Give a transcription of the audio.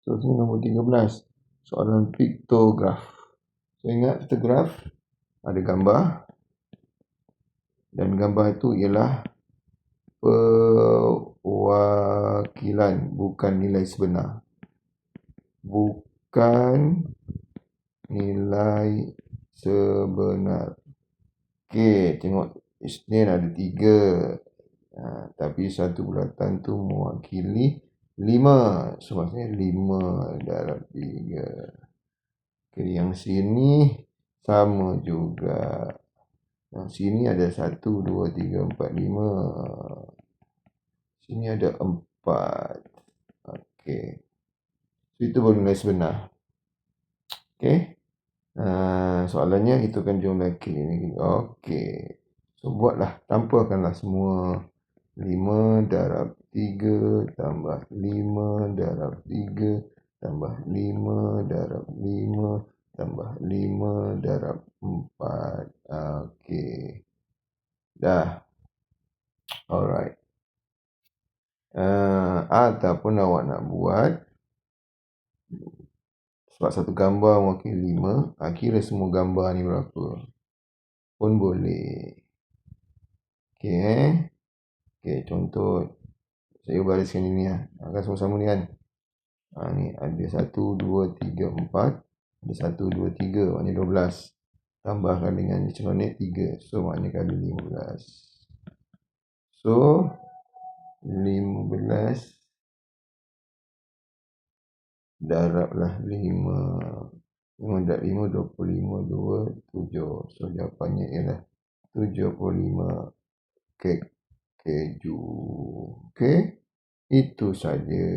Seterusnya nombor 13. Soalan piktograf. So, ingat piktograf ada gambar. Dan gambar itu ialah perwakilan, bukan nilai sebenar. Bukan nilai sebenar. Okey, tengok Isnin ada 3. Tapi satu bulatan tu mewakili 5. So, maksudnya 5 darab 3. Okey, yang sini sama juga. Yang sini ada 1, 2, 3, 4, 5. Sini ada 4. Okey. So, itu baru nilai sebenar. Okey. Soalannya hitungkan jumlah K ni. Okey. So, buatlah. Tampilkanlah semua. 5 darab 3 tambah 5 darab 3 tambah 5 darab 5 tambah 5 darab 4. Okey. Dah. Alright. Ataupun awak nak buat sebab satu gambar mewakili 5, kira semua gambar ni berapa pun boleh. Okey. Okey, contoh saya bariskan ini lah. Akan sama-sama ni kan. Ni ada 1, 2, 3, 4. Ada 1, 2, 3. Maknanya 12. Tambahkan dengan cermin 3. So, maknanya kali 15. So, 15 darablah 5. 5 darab 5, 25, 2, 7. So, jawapannya ialah 75 kek keju. Okey, itu saja.